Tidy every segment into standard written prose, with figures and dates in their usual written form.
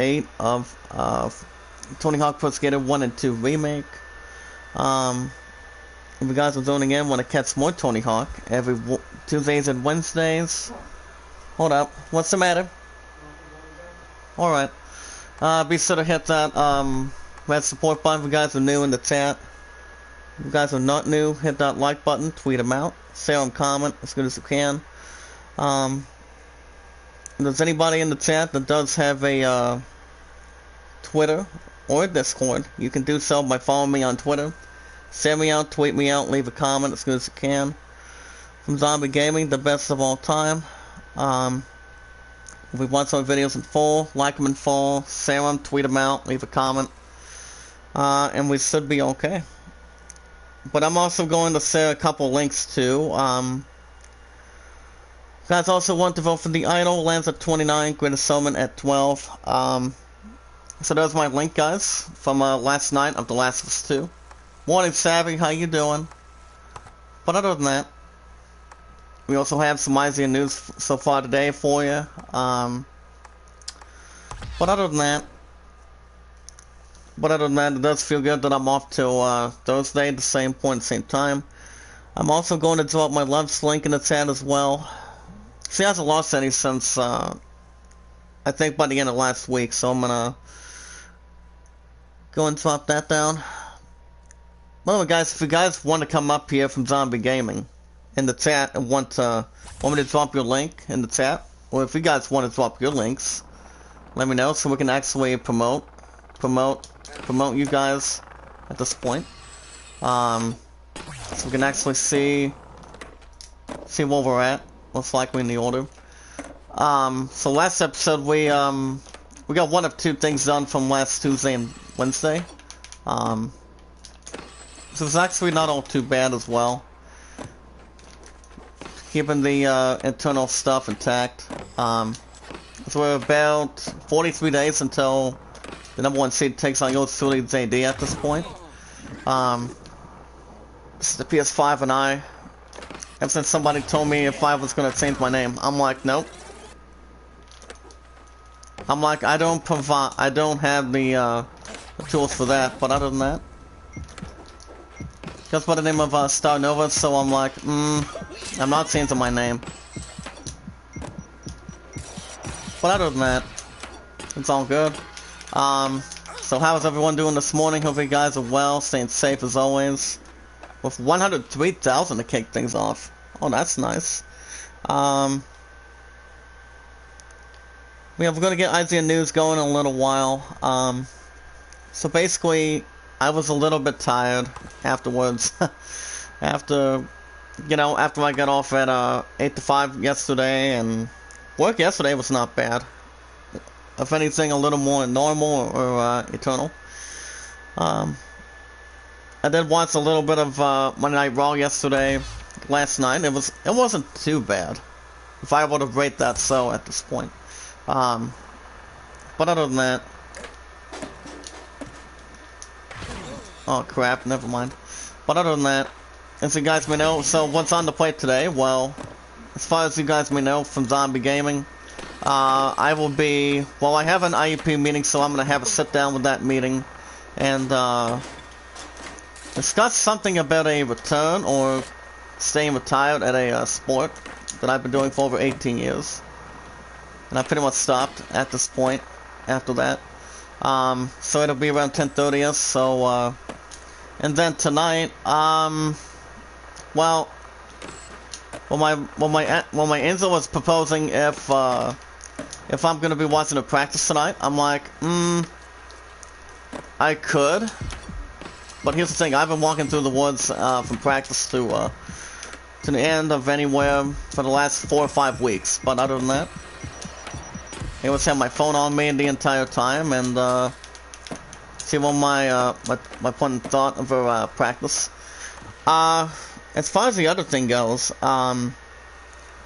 8 of Tony Hawk Pro Skater 1 and 2 Remake. If you guys are zoning in, want to catch more Tony Hawk every Tuesdays and Wednesdays. Hold up, what's the matter? Alright. Be sure to hit that red support button if you guys are new in the chat. If you guys are not new, hit that like button, tweet them out, share them, comment as good as you can. If there's anybody in the chat that does have a Twitter or a Discord, you can do so by following me on Twitter. Share me out, tweet me out, leave a comment as good as you can. From Zombie Gaming, the best of all time. If we watch our videos in full, like them in full, share them, tweet them out, leave a comment. And we should be okay. But I'm also going to share a couple links too. Guys also want to vote for the Idol, lands at 29, Greatest Showman at 12. So there's my link, guys, from last night of The Last of Us 2. Morning, Savvy, how you doing? But other than that, we also have some Isaiah news so far today for you. But other than that, it does feel good that I'm off till Thursday, the same point, same time. I'm also going to drop my Loves link in the chat as well. She hasn't lost any since, I think by the end of last week, so I'm gonna go and drop that down. Well, guys, if you guys want to come up here from Zombie Gaming in the chat and want me to drop your link in the chat, or if you guys want to drop your links, let me know so we can actually promote you guys at this point. So we can actually see where we're at, most likely in the order. So last episode we got one of two things done from last Tuesday and Wednesday. So it's actually not all too bad as well. Keeping the internal stuff intact. So we're about 43 days until the #1 seed takes on your Sully JD at this point. This is the PS5 and I. Ever since somebody told me if I was gonna change my name, I'm like, nope. I'm like, I don't have the tools for that, but other than that, just by the name of Star Nova, so I'm like, I'm not changing my name. But other than that, it's all good. So how is everyone doing this morning? Hope you guys are well, staying safe as always. With 103,000 to kick things off. Oh, that's nice. We're gonna get Isaiah news going in a little while. So basically, I was a little bit tired afterwards. after I got off at 8 to 5 yesterday, and work yesterday was not bad. If anything, a little more normal or eternal. I did watch a little bit of Monday Night Raw last night. It wasn't too bad, if I would have rated that so at this point. But other than that, oh crap, never mind. But other than that, as you guys may know, so what's on the plate today? Well, as far as you guys may know from Zombie Gaming, I have an IEP meeting, so I'm gonna have a sit down with that meeting and discuss something about a return or staying retired at a sport that I've been doing for over 18 years. And I pretty much stopped at this point after that. So it'll be around 10:30ish, so, and then tonight, my angel was proposing if I'm gonna be watching a practice tonight. I'm like, I could. But here's the thing, I've been walking through the woods from practice to the end of anywhere for the last 4 or 5 weeks. But other than that, I always have my phone on me the entire time and see what my point of thought of her practice. As far as the other thing goes,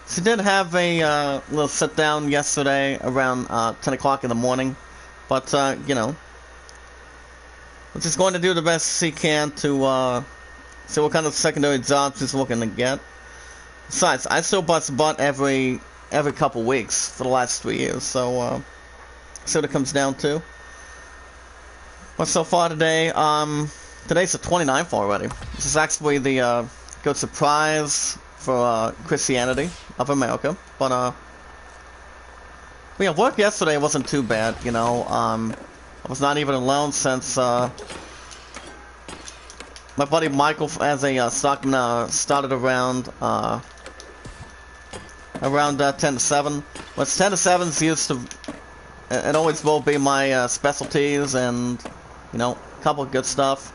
she did have a little sit down yesterday around 10 o'clock in the morning. But she's going to do the best she can to see what kind of secondary job she's looking to get. Besides, I still bust butt every couple weeks for the last 3 years, so See what it comes down to. But so far today, today's the 29th already. This is actually the good surprise for Christianity of America. But yeah, work yesterday wasn't too bad, you know. I was not even alone since my buddy Michael, as a stockman, started around 10 to 7. But 10 to 7's used to, it always will be my specialties and, you know, a couple of good stuff.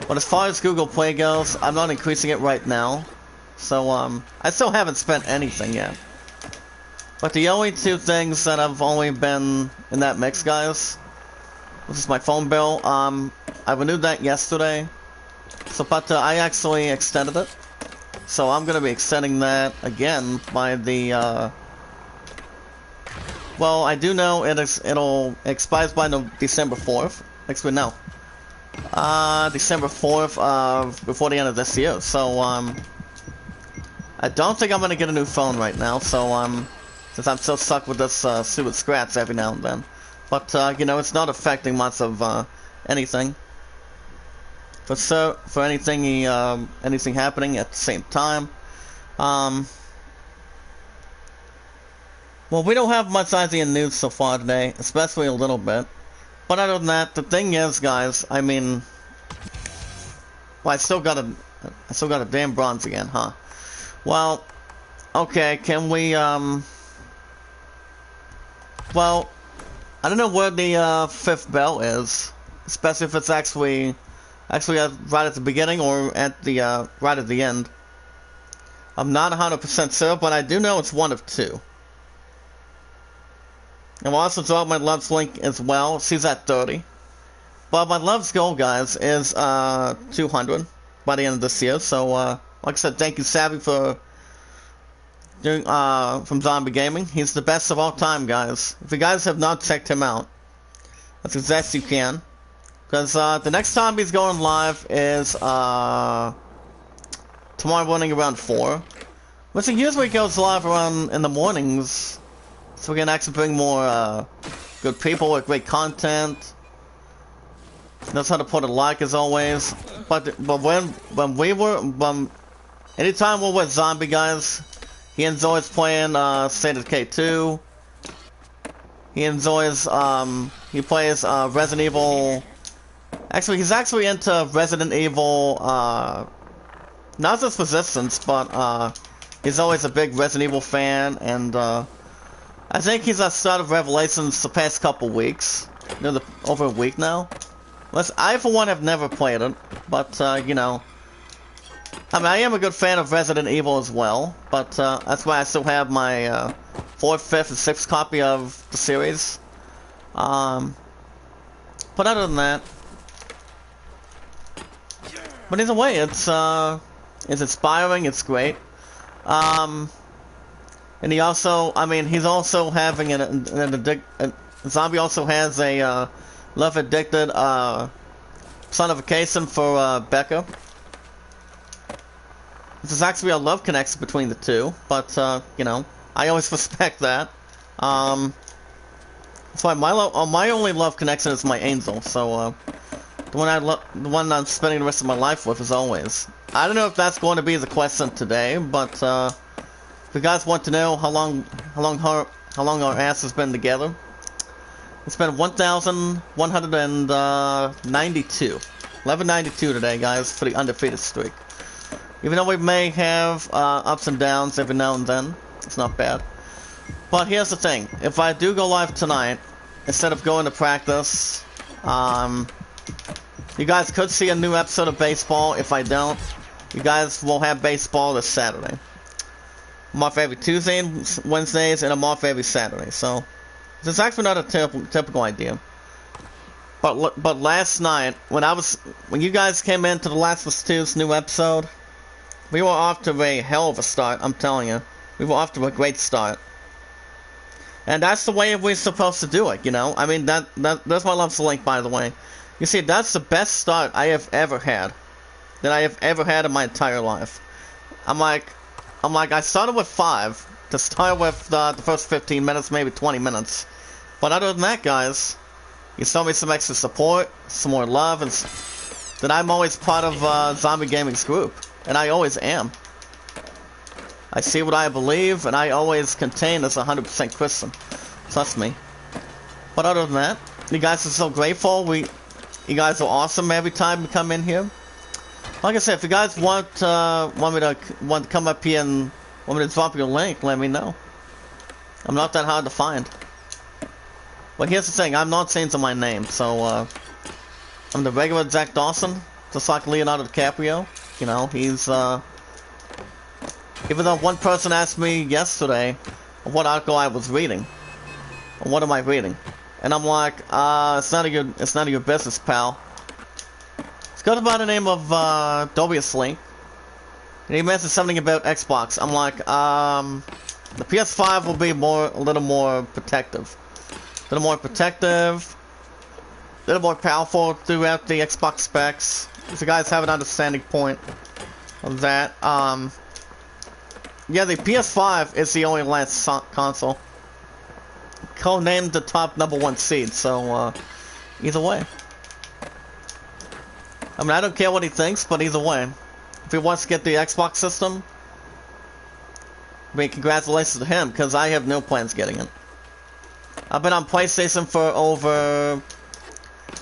But as far as Google Play goes, I'm not increasing it right now. So, I still haven't spent anything yet. But the only two things that have only been in that mix, guys, this is my phone bill. I renewed that yesterday. So, but I actually extended it. So I'm gonna be extending that again by the, well, I do know it'll expires by December 4th. Actually, no. December 4th, before the end of this year. So, I don't think I'm gonna get a new phone right now, so, since I'm still stuck with this, stupid scratch every now and then. But, you know, it's not affecting much of, anything. For anything, anything happening at the same time. Well, we don't have much IGN news so far today, especially a little bit. But other than that, the thing is, guys, I mean, well, I still got a damn bronze again, huh? Well, okay, can we, well, I don't know where the, fifth bell is, especially if it's actually right at the beginning or at the, right at the end. I'm not 100% sure, but I do know it's one of two. And we'll also throw out my Love's link as well. She's at 30. But my Love's goal, guys, is 200 by the end of this year. So, like I said, thank you, Savvy, for doing, from Zombie Gaming. He's the best of all time, guys. If you guys have not checked him out, that's as best you can. Because the next time he's going live is tomorrow morning around 4. Which he usually goes live around in the mornings. So we can actually bring more good people with great content. Knows how to put a like as always. But anytime we're with Zombie, guys, he enjoys playing State of Decay 2. He enjoys he plays Resident Evil. Actually, he's actually into Resident Evil, not just Resistance, but he's always a big Resident Evil fan, and I think he's at start of Revelations the past couple weeks. You know, over a week now. I, for one, have never played it, but, you know, I mean, I am a good fan of Resident Evil as well, but that's why I still have my 4th, 5th, and 6th copy of the series. But other than that, but either way, it's inspiring, it's great. And he also, I mean, he's also having Zombie also has a love-addicted sonification for Becca. There's actually a love connection between the two, but you know, I always respect that. That's why my only love connection is my angel. So the one I'm spending the rest of my life with, as always. I don't know if that's going to be the question today, but if you guys want to know how long our ass has been together, it's been 1,192. 1192 today, guys, for the undefeated streak. Even though we may have ups and downs every now and then, it's not bad. But here's the thing: if I do go live tonight, instead of going to practice, you guys could see a new episode of baseball. If I don't, you guys will have baseball this Saturday. I'm off every Tuesday and Wednesdays, and I'm off every Saturday. So it's actually not a typical idea. But last night, when you guys came into the Last of Us 2's new episode, we were off to a hell of a start. I'm telling you, we were off to a great start. And that's the way we're supposed to do it, you know. I mean, that's my Love's link, by the way. You see, that's the best start I have ever had. That I have ever had in my entire life. I'm like, I started with 5 to start with the first 15 minutes, maybe 20 minutes. But other than that, guys, you show me some extra support, some more love, and that I'm always part of Zombie Gaming's group. And I always am. I see what I believe, and I always contain as 100% Christian. Trust me. But other than that, you guys are so grateful. You guys are awesome every time you come in here. Like I said, if you guys want to come up here and want me to drop your link, let me know. I'm not that hard to find. But here's the thing, I'm not changing my name, so I'm the regular Jack Dawson, just like Leonardo DiCaprio. You know, he's even though one person asked me yesterday what article I was reading, or what am I reading, and I'm like, it's none of your business, pal. It's got by the name of Dobius Link, and he mentioned something about Xbox. I'm like, the PS5 will be a little more protective. A little more powerful throughout the Xbox specs. If you guys have an understanding point of that, yeah, the PS5 is the only last console. Co-named the top #1 seed, so either way. I mean, I don't care what he thinks, but either way, if he wants to get the Xbox system, I mean, congratulations to him, because I have no plans getting it. I've been on PlayStation for over...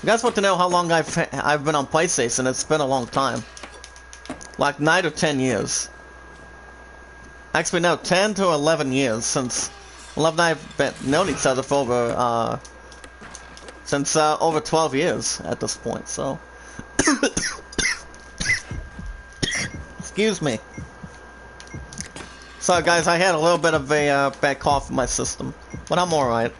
You guys want to know how long I've been on PlayStation? It's been a long time. Like 9 or 10 years. Actually, no, 10 to 11 years since... Love and I have known each other for over, since over 12 years at this point, so... Excuse me. Sorry guys, I had a little bit of a bad cough in my system, but I'm alright.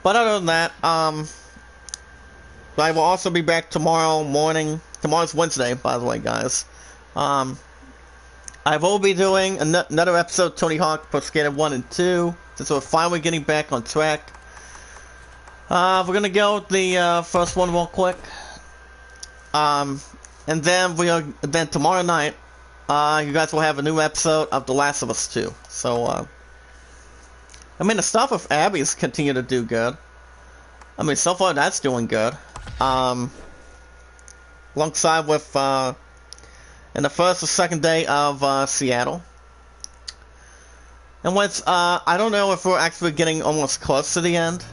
But other than that, I will also be back tomorrow morning. Tomorrow's Wednesday, by the way, guys. I will be doing another episode of Tony Hawk Pro Skater 1 and 2, since we're finally getting back on track. We're gonna go with the first one real quick. And then tomorrow night, you guys will have a new episode of The Last of Us 2. So, I mean, the stuff with Abby's continue to do good. I mean, so far that's doing good. Alongside with, in the first or second day of, Seattle. And I don't know if we're actually getting almost close to the end.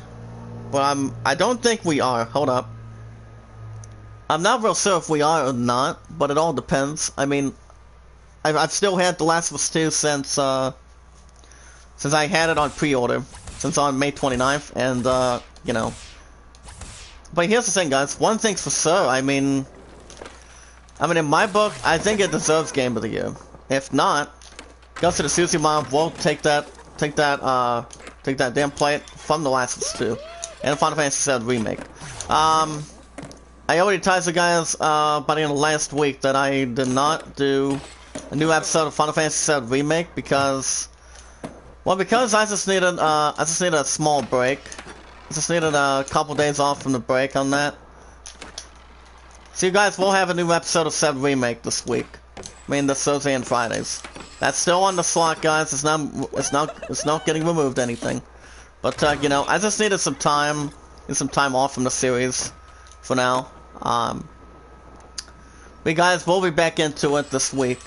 But I don't think we are. Hold up. I'm not real sure if we are or not, but it all depends. I mean, I've still had The Last of Us 2 since I had it on pre-order, since on May 29th, and, you know. But here's the thing, guys. One thing's for sure, I mean, in my book, I think it deserves Game of the Year. If not, Ghost of Tsushima will take that damn plate from The Last of Us 2. And Final Fantasy VII Remake. I already told you guys, by the end of last week that I did not do a new episode of Final Fantasy VII Remake because I just needed a small break. I just needed a couple days off from the break on that. So you guys will have a new episode of 7 Remake this week. I mean, this Thursday and Fridays. That's still on the slot, guys. It's not getting removed anything. But you know, I just needed some time off from the series for now. We guys will be back into it this week.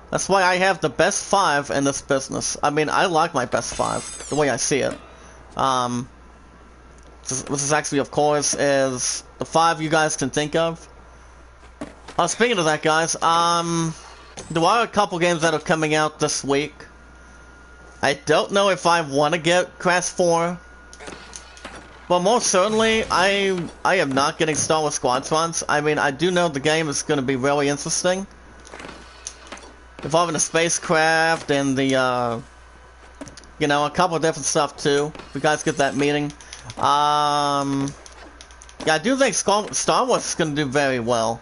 That's why I have the best 5 in this business. I mean, I like my best 5, the way I see it. This is actually, of course, is the 5 you guys can think of. Speaking of that, guys, there are a couple games that are coming out this week. I don't know if I want to get Crash 4. But most certainly, I am not getting Star Wars Squadrons. I mean, I do know the game is going to be really interesting. Involving the spacecraft and the, you know, a couple of different stuff too. If you guys get that meeting. Yeah, I do think Star Wars is going to do very well.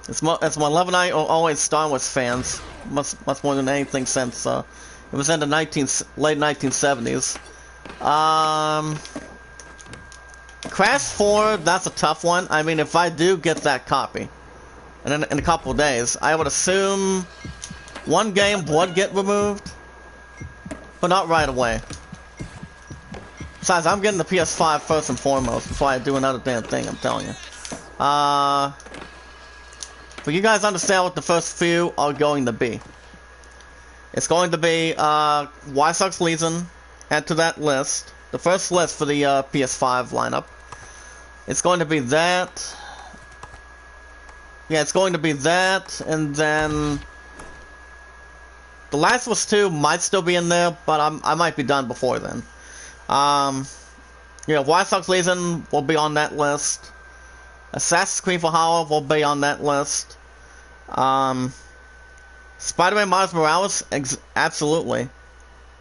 It's my love and I are always Star Wars fans. Much more than anything since, it was in the late 1970s. Crash 4, that's a tough one. I mean, if I do get that copy, and in a couple of days, I would assume one game would get removed. but not right away. Besides, I'm getting the PS5 first and foremost before I do another damn thing, I'm telling you. But you guys understand what the first few are going to be. It's going to be, Why Sucks Legion, add to that list. The first list for the, PS5 lineup. It's going to be that. Yeah, it's going to be that, and then... The Last of Us 2 might still be in there, but I might be done before then. Yeah, Why Sucks Legion will be on that list. Assassin's Creed Valhalla will be on that list. Spider-Man Miles Morales, absolutely.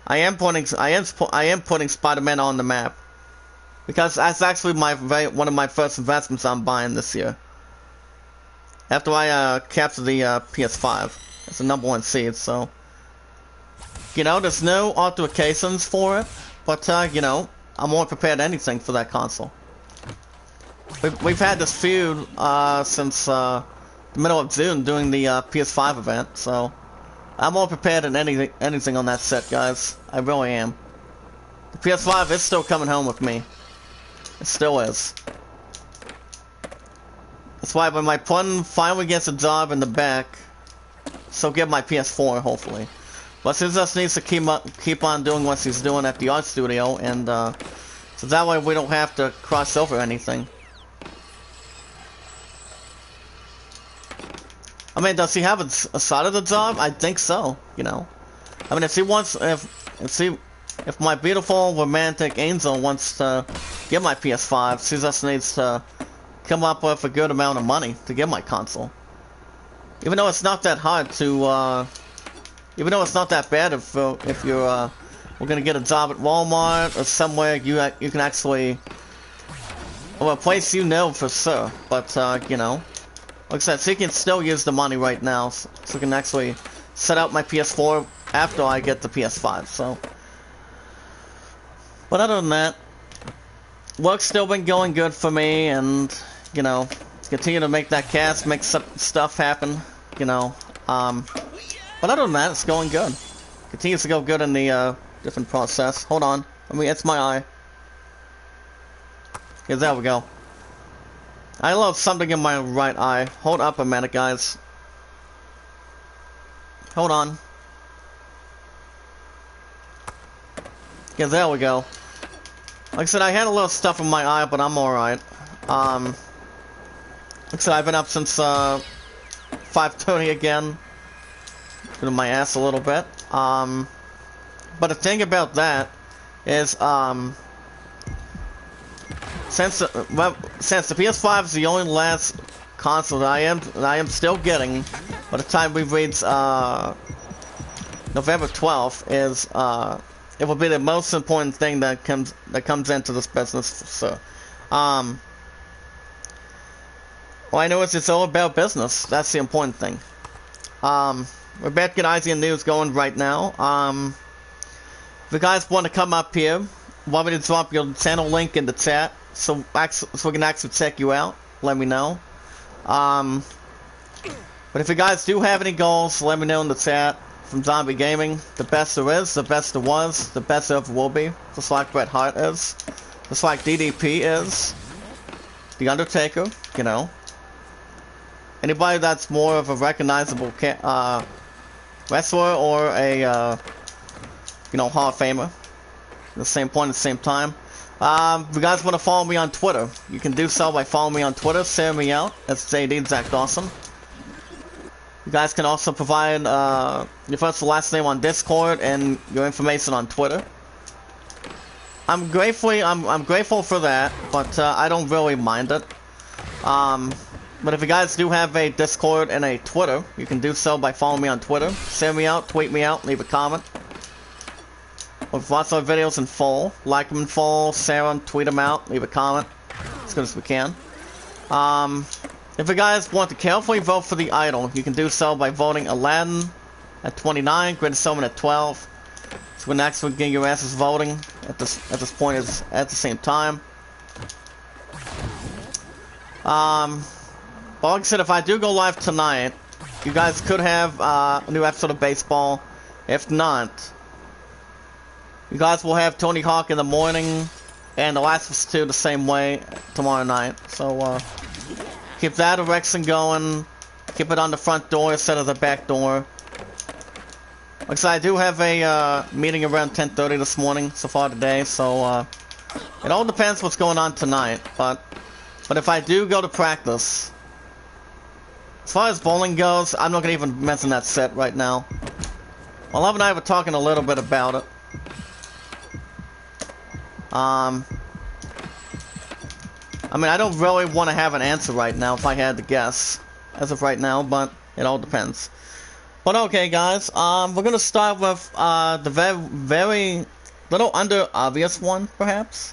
I am putting Spider-Man on the map because that's actually one of my first investments I'm buying this year. After I capture the PS5, it's the #1 seed, so you know there's no authentications for it, but you know I'm more prepared than anything for that console. We've had this feud since the middle of June during the PS5 event, so I'm more prepared than anything on that set, guys. I really am. The PS5 is still coming home with me. It still is. That's why when my pun finally gets a job in the back, so get my PS4 hopefully. But he just needs to keep on doing what he's doing at the art studio, and so that way we don't have to cross over anything. I mean, does he have a side of the job? I think so. You know, I mean, if my beautiful romantic angel wants to get my PS5, she just needs to come up with a good amount of money to get my console. Even though it's not that hard to, even though it's not that bad if you're we're gonna get a job at Walmart or somewhere you can actually, well, a place you know for sure. But you know. Like I said, so you can still use the money right now, so I can actually set up my PS4 after I get the PS5, so. But other than that, work's still been going good for me, and, you know, continue to make that cast, make some stuff happen, you know. But other than that, it's going good. Continues to go good in the, different process. Hold on, it's my eye. Yeah, there we go. I lost something in my right eye. Hold up a minute, guys. Hold on. Yeah, there we go. Like I said, I had a little stuff in my eye, but I'm alright. Like I said, I've been up since 5:30 again. Been in my ass a little bit. But the thing about that is, since the PS5 is the only last console that I am still getting by the time we reach November 12th, is it will be the most important thing that comes into this business. So, well, I know it's all about business. That's the important thing. We're about to get IGN News going right now. If you guys want to come up here, want me to drop your channel link in the chat, so we can actually check you out, let me know. But if you guys do have any goals, let me know in the chat. From Zombie Gaming, the best there is, the best there was, the best there ever will be. Just like Bret Hart is. Just like DDP is. The Undertaker, you know. Anybody that's more of a recognizable wrestler or a, you know, Hall of Famer. At the same point, at the same time. If you guys want to follow me on Twitter, you can do so by following me on Twitter, share me out. That's JD Zach Dawson. You guys can also provide your first and last name on Discord and your information on Twitter. I'm grateful for that, but I don't really mind it. But if you guys do have a Discord and a Twitter, you can do so by following me on Twitter, share me out, tweet me out, leave a comment. We've watched our videos in full, like them in full, share them, tweet them out, leave a comment, as good as we can. If you guys want to carefully vote for the idol, you can do so by voting Aladdin at 29, Greatest Showman at 12. So we're next we're getting your asses voting at this point is at the same time. But like I said, if I do go live tonight, you guys could have a new episode of baseball. If not, You guys will have Tony Hawk in the morning, and The Last of Us 2 the same way tomorrow night. So, keep that direction going. Keep it on the front door instead of the back door. Like I said, I do have a meeting around 10:30 this morning so far today, so it all depends what's going on tonight. But if I do go to practice, as far as bowling goes, I'm not gonna even mention that set right now. Well, Love and I were talking a little bit about it. I mean, I don't really want to have an answer right now if I had to guess, as of right now, but it all depends. But okay, guys, we're gonna start with the very little under obvious one, perhaps.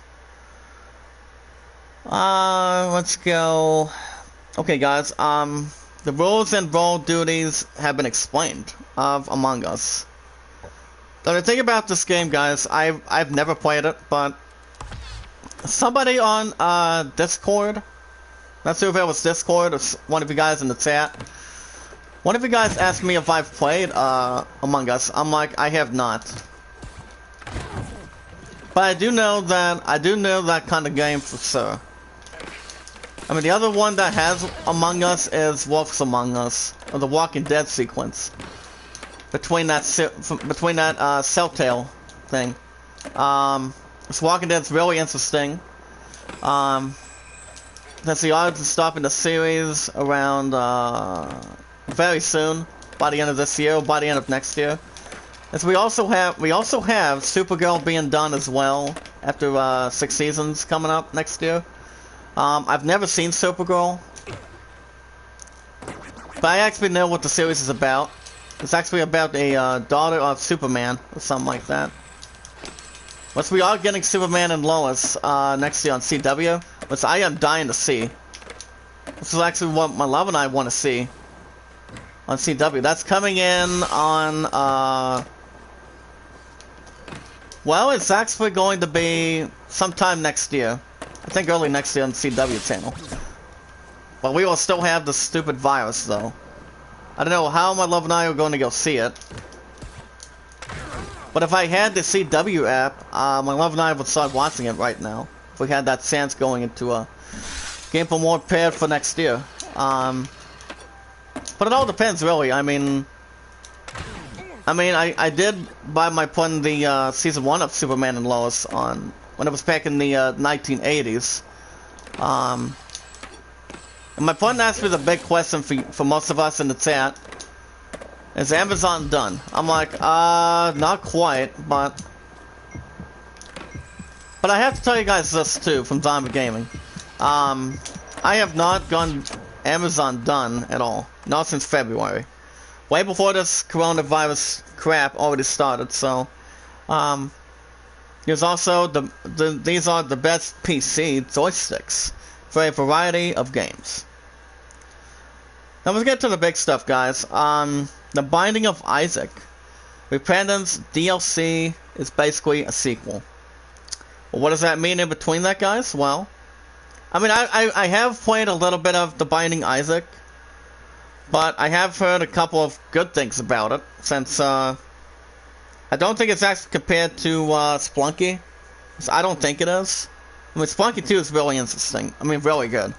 Let's go. Okay, guys, the rules and role duties have been explained of Among Us. So the thing about this game, guys, I've never played it, but somebody on Discord, not sure if it was Discord or one of you guys in the chat, one of you guys asked me if I've played Among Us. I'm like, I have not. But I do know that kind of game for sure. I mean, the other one that has Among Us is Wolf's Among Us, or the Walking Dead sequence. Between that Celltale thing. This Walking Dead's really interesting. That's the odds of stopping the series around very soon, by the end of this year, or by the end of next year. As we also have Supergirl being done as well after 6 seasons coming up next year. I've never seen Supergirl, but I actually know what the series is about. It's actually about a daughter of Superman, or something like that. But we are getting Superman and Lois next year on CW, which I am dying to see. This is actually what my love and I want to see on CW. That's coming in on, well, it's actually going to be sometime next year. I think early next year on the CW channel. But we will still have the stupid virus, though. I don't know how my love and I are going to go see it. But if I had the CW app, my love and I would start watching it right now. If we had that chance going into a game for more prepared for next year. But it all depends, really. I mean, I did buy my putting the season 1 of Superman and Lois on when it was back in the 1980s. And my point actually the big question for most of us in the chat. Is Amazon done? I'm like, not quite, but I have to tell you guys this too, from Zombie Gaming. I have not gone Amazon done at all. Not since February. Way before this coronavirus crap already started, so, there's also these are the best PC joysticks for a variety of games. Now let's get to the big stuff, guys. The Binding of Isaac. Repentance DLC is basically a sequel. Well, what does that mean in between that, guys? Well, I mean, I have played a little bit of The Binding Isaac, but I have heard a couple of good things about it, since, I don't think it's actually compared to, Splunky. I don't think it is. I mean, Splunky 2 is really interesting. I mean, really good.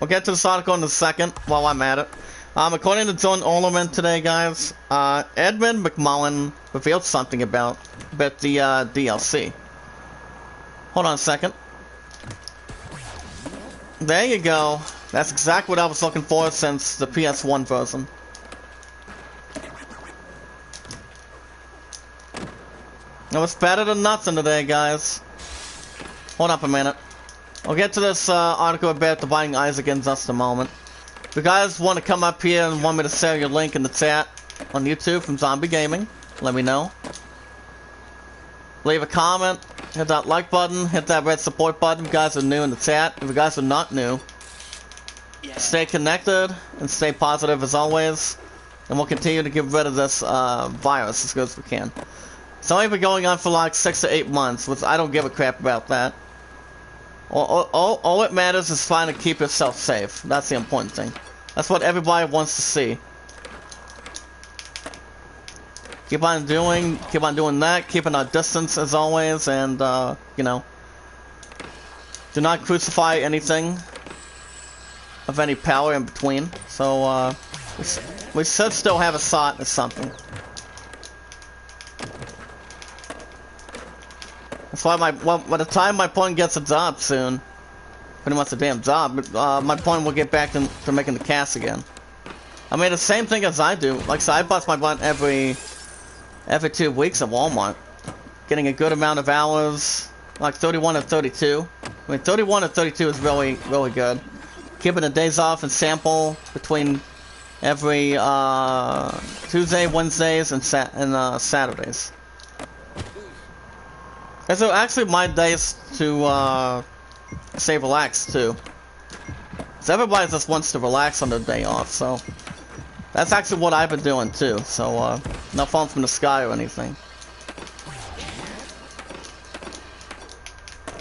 We'll get to this article in a second while I'm at it. According to John Ollerman today, guys, Edmund McMullen revealed something about the DLC. Hold on a second. There you go. That's exactly what I was looking for since the PS1 version. It was better than nothing today, guys. Hold up a minute. I'll get to this article about The Binding Isaac in just a moment. If you guys want to come up here and want me to share your link in the chat on YouTube from Zombie Gaming, let me know. Leave a comment, hit that like button, hit that red support button if you guys are new in the chat. If you guys are not new, stay connected and stay positive as always. And we'll continue to get rid of this virus as good as we can. It's only been going on for like 6 to 8 months, which I don't give a crap about that. All it matters is trying to keep yourself safe. That's the important thing. That's what everybody wants to see. keep on doing that, keeping our distance as always, and you know, do not crucify anything of any power in between. So we should still have a shot at something. That's why by the time my point gets a job soon, pretty much a damn job, my point will get back to making the cast again. I mean, the same thing as I do. Like, so I bust my butt every 2 weeks at Walmart, getting a good amount of hours, like 31 or 32. I mean, 31 or 32 is really, really good. Keeping the days off and sample between every Tuesday, Wednesdays, and Saturdays. And so actually my days to say relax too. So everybody just wants to relax on their day off, so that's actually what I've been doing too. So no falling from the sky or anything.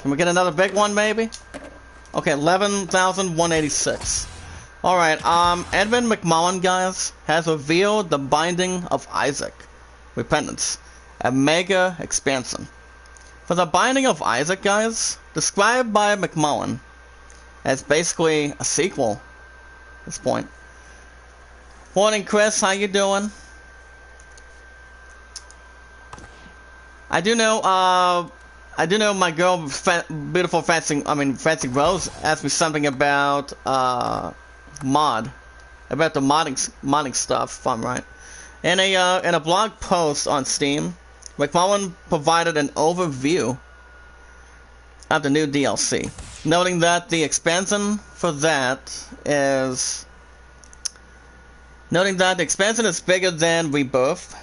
Can we get another big one maybe? Okay, 11,186. Alright, Edmund McMullen, guys, has revealed the Binding of Isaac. Repentance. A mega expansion. For the Binding of Isaac, guys, described by McMullen as basically a sequel at this point. Morning, Chris, how you doing? I do know my girl, beautiful Fancy Rose, asked me something about about the modding stuff, if I'm right. In a blog post on Steam, McMullen provided an overview of the new DLC, noting that the expansion for that is bigger than Rebirth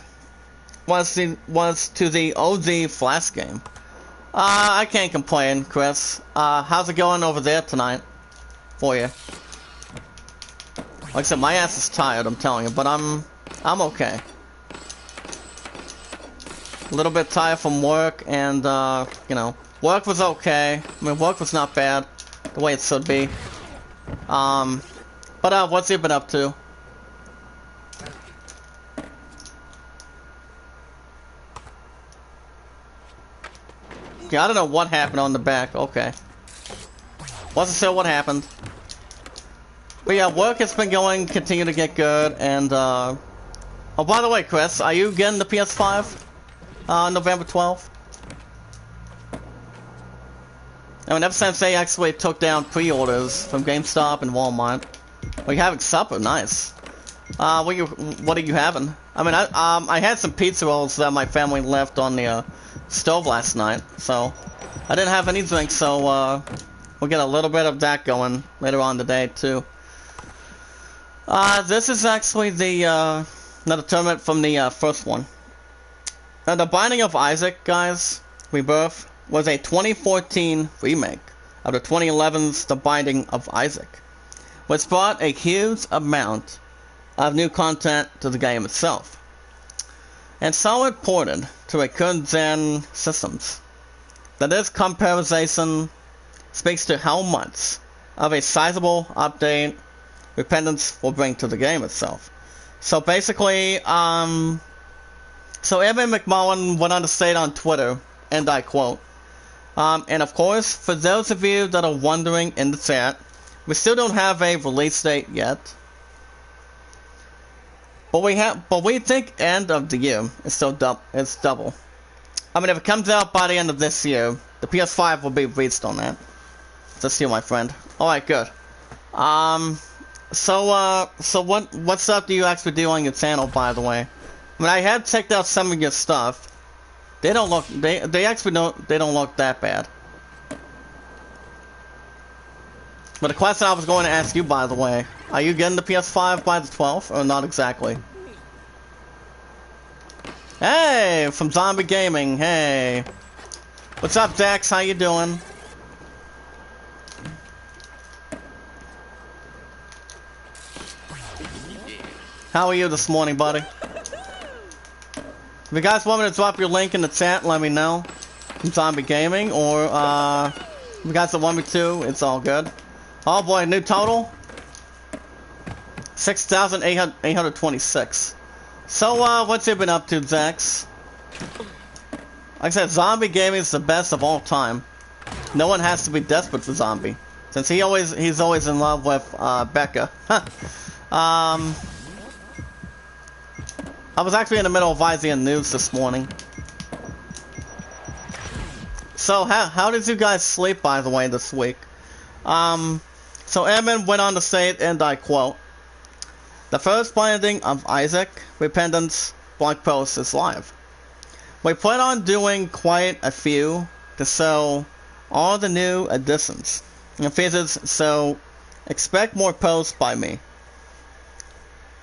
was to the OG Flash game. I can't complain, Chris. How's it going over there tonight for you? Like I said, my ass is tired, I'm telling you, but I'm okay. A little bit tired from work, and you know, work was okay. I mean, work was not bad, the way it should be. But what's you been up to? Okay, I don't know what happened on the back. Okay, wasn't sure what happened. But yeah, work has been going, continue to get good, and oh, by the way, Chris, are you getting the PS5? November 12th. I mean, ever since they actually took down pre-orders from GameStop and Walmart. Well, you're having supper, nice. What are you having? I mean, I had some pizza rolls that my family left on the stove last night, so I didn't have any drinks, so we'll get a little bit of that going later on today too. This is actually the another tournament from the first one. The Binding of Isaac, guys, Rebirth, was a 2014 remake of the 2011's The Binding of Isaac, which brought a huge amount of new content to the game itself, and saw it ported to a current-gen systems. That this comparison speaks to how much of a sizable update Repentance will bring to the game itself. So basically, so Evan McMullen went on to state on Twitter, and I quote, and of course, for those of you that are wondering in the chat, we still don't have a release date yet. But we think end of the year is still double. I mean, if it comes out by the end of this year, the PS5 will be released on that. Just you, my friend. Alright, good. So what stuff do you actually do on your channel, by the way? I mean, I have checked out some of your stuff. They don't look they don't look that bad. But the question I was going to ask you, by the way, are you getting the PS5 by the 12th, or not exactly? Hey, from Zombie Gaming, hey. What's up, Dax? How you doing? How are you this morning, buddy? If you guys want me to drop your link in the chat, let me know. From Zombie Gaming, or if you guys don't want me to, it's all good. Oh boy, new total? 6,826. So, what's you been up to, Zax? Like I said, zombie gaming is the best of all time. No one has to be desperate for zombie, since he's always in love with Becca. I was actually in the middle of Isian news this morning. So how did you guys sleep, by the way, this week? So Edmund went on to state, and I quote, "The first binding of Isaac, Repentance blog post is live. We plan on doing quite a few to show all the new additions and features, so expect more posts by me.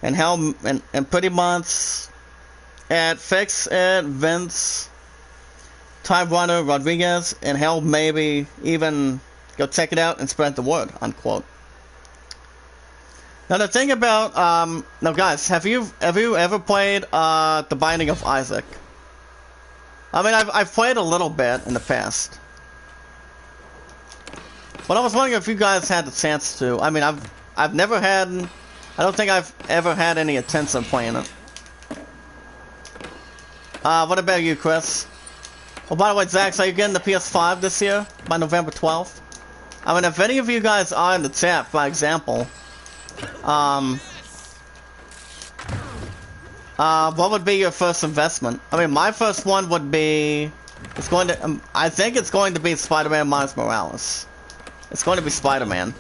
And pretty much at Fix It, Vince, Time Runner, Rodriguez, and hell, maybe even go check it out and spread the word," unquote. Now the thing about now guys, have you ever played The Binding of Isaac? I mean, I've played a little bit in the past, but I was wondering if you guys had the chance to. I mean, I've never had. I don't think I've ever had any intention playing it. What about you, Chris? Oh, by the way, Zax, are you getting the PS5 this year by November 12th? I mean, if any of you guys are in the chat, for example, what would be your first investment? I mean, my first one would be, I think it's going to be Spider-Man Miles Morales. It's going to be Spider-Man.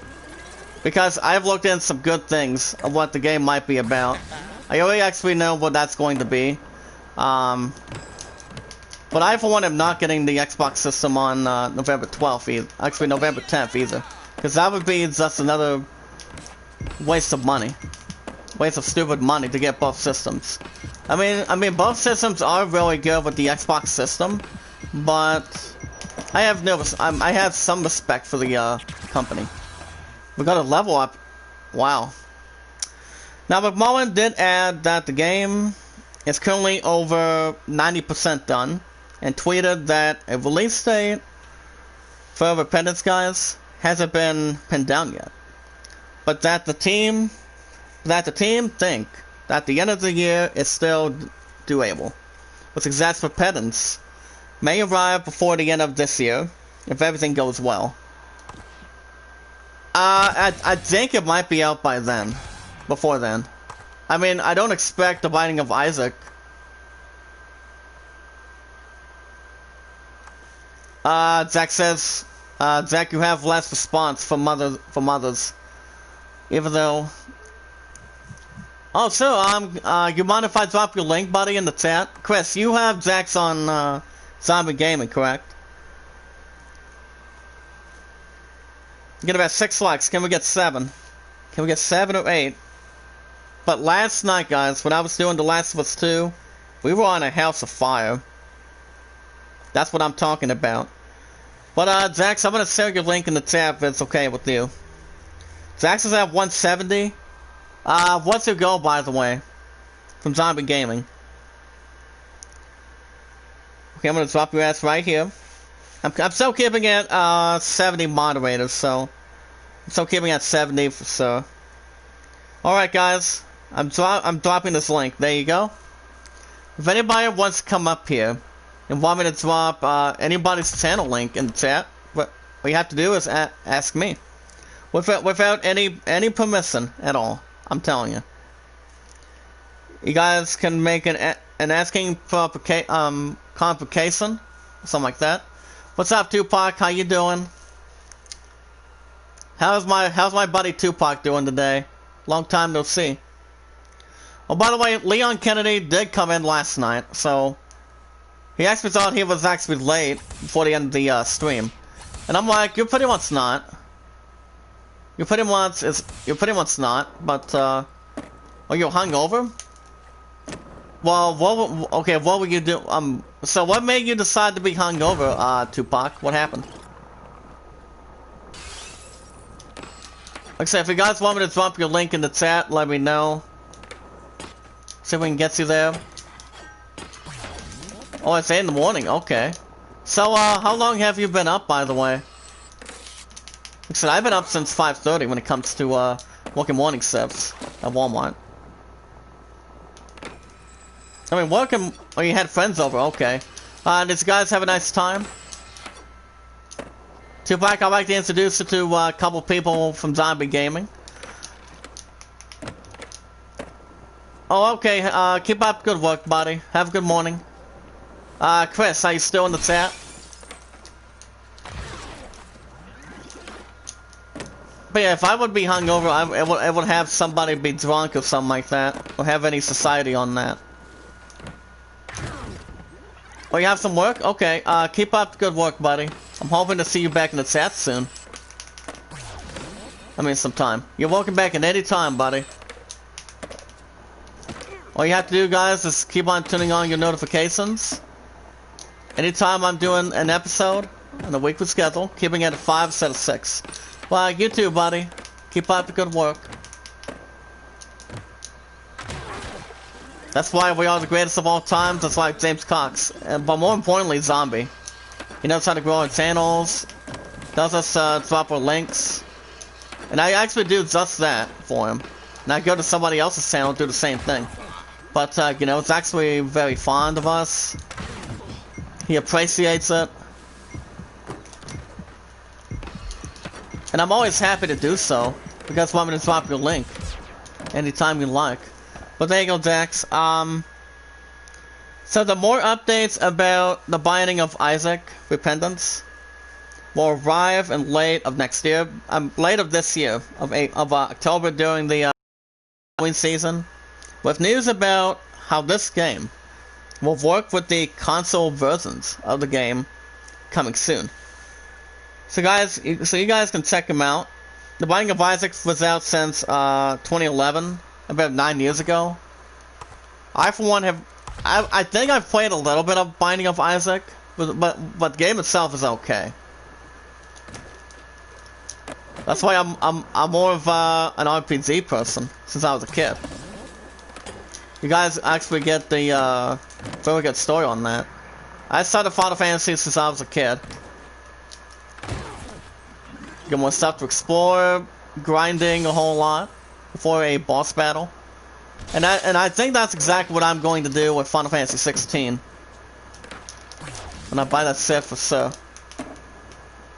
Because I've looked in some good things of what the game might be about. I already actually know what that's going to be. But I, for one, am not getting the Xbox system on November 12th either. Actually, November 10th either. Because that would be just another waste of money. Waste of stupid money to get both systems. I mean, both systems are really good with the Xbox system, but I have I have some respect for the company. We got a level up. Wow. Now, McMullen did add that the game is currently over 90% done, and tweeted that a release date for Repentance, guys, hasn't been pinned down yet, but that the team think that the end of the year is still doable, with exact Repentance may arrive before the end of this year if everything goes well. I think it might be out by then, before then. I mean, I don't expect The Binding of Isaac. Zach says, Zach, you have less response from mothers. Even though... Oh, so, you mind if I drop your link, buddy, in the chat? Chris, you have Zach's on, Zombie Gaming, correct? Get about 6 likes. Can we get 7? Can we get 7 or 8? But last night, guys, when I was doing The Last of Us 2, we were on a house of fire. That's what I'm talking about. But, Zax, I'm gonna share your link in the tab if it's okay with you. Zax is at 170. What's your goal, by the way? From Zombie Gaming. Okay, I'm gonna drop your ass right here. I'm still keeping it, 70 moderators, so... I'm still keeping it at 70 for sure. Alright, guys. I'm dropping this link. There you go. If anybody wants to come up here and want me to drop anybody's channel link in the chat, what you have to do is ask me. Without any permission at all. I'm telling you. You guys can make an asking for complication, something like that. What's up, Tupac? How you doing? How's my buddy Tupac doing today? Long time no see. Oh, by the way, Leon Kennedy did come in last night, so he actually thought he was actually late before the end of the stream, and I'm like, you're pretty much not. You're pretty much not. But are you hungover? Well, what would you do? So what made you decide to be hungover, Tupac? What happened? Like I said, if you guys want me to drop your link in the chat, let me know. See if we can get you there. Oh, it's 8 in the morning. Okay. So, how long have you been up, by the way? Like I said, I've been up since 5:30 when it comes to working morning shifts at Walmart. I mean, welcome. Oh, you had friends over. Okay. Did you guys have a nice time? Tupac, I'd like to introduce you to a couple people from Zombie Gaming. Oh, okay. Keep up good work, buddy. Have a good morning. Chris, are you still in the chat? But yeah, if I would be hungover, I would have somebody be drunk or something like that, or have any society on that. Oh, you have some work? Okay, keep up good work, buddy. I'm hoping to see you back in the chat soon. I mean, sometime. You're welcome back at any time, buddy. All you have to do, guys, is keep on turning on your notifications. Anytime I'm doing an episode on a weekly schedule, keeping it at 5 instead of 6. Well, you too, buddy. Keep up the good work. That's why we are the greatest of all time, just like James Cox. But more importantly, Zombie. He knows how to grow our channels, does us drop our links. And I actually do just that for him. And I go to somebody else's channel and do the same thing. But, you know, it's actually very fond of us. He appreciates it. And I'm always happy to do so, because want me to drop your link anytime you like. But there you go, Jax. So the more updates about the Binding of Isaac Repentance will arrive in late of next year, late of this year, of October during the Halloween season, with news about how this game will work with the console versions of the game coming soon. So guys, you guys can check them out. The Binding of Isaac was out since 2011, about 9 years ago. I for one I think I've played a little bit of Binding of Isaac, but the game itself is okay. That's why I'm more of an RPG person since I was a kid. You guys actually get the very good story on that. I started Final Fantasy since I was a kid. Get more stuff to explore, grinding a whole lot before a boss battle. And I think that's exactly what I'm going to do with Final Fantasy 16. When I buy that set for sure.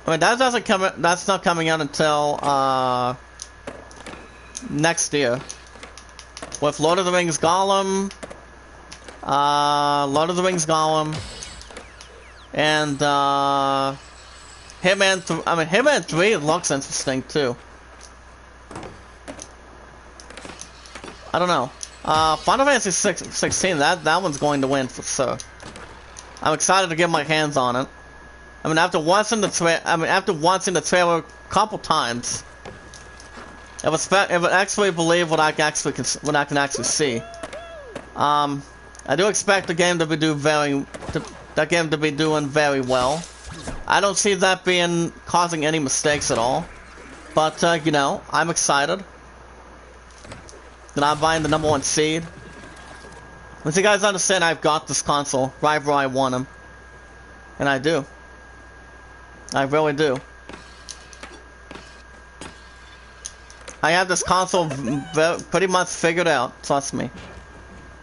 I mean, that's not coming out until next year. With Lord of the Rings Gollum, and Hitman 3 looks interesting too. I don't know. Final Fantasy 16, that one's going to win for sure. I'm excited to get my hands on it. I mean, after watching the trailer a couple times, it would actually believe what I can actually see. I do expect the game to be doing very well. I don't see that causing any mistakes at all. But you know, I'm excited. That I'm buying the #1 seed. Once you guys understand, I've got this console right where I want him, and I do. I really do. I have this console pretty much figured out, trust me.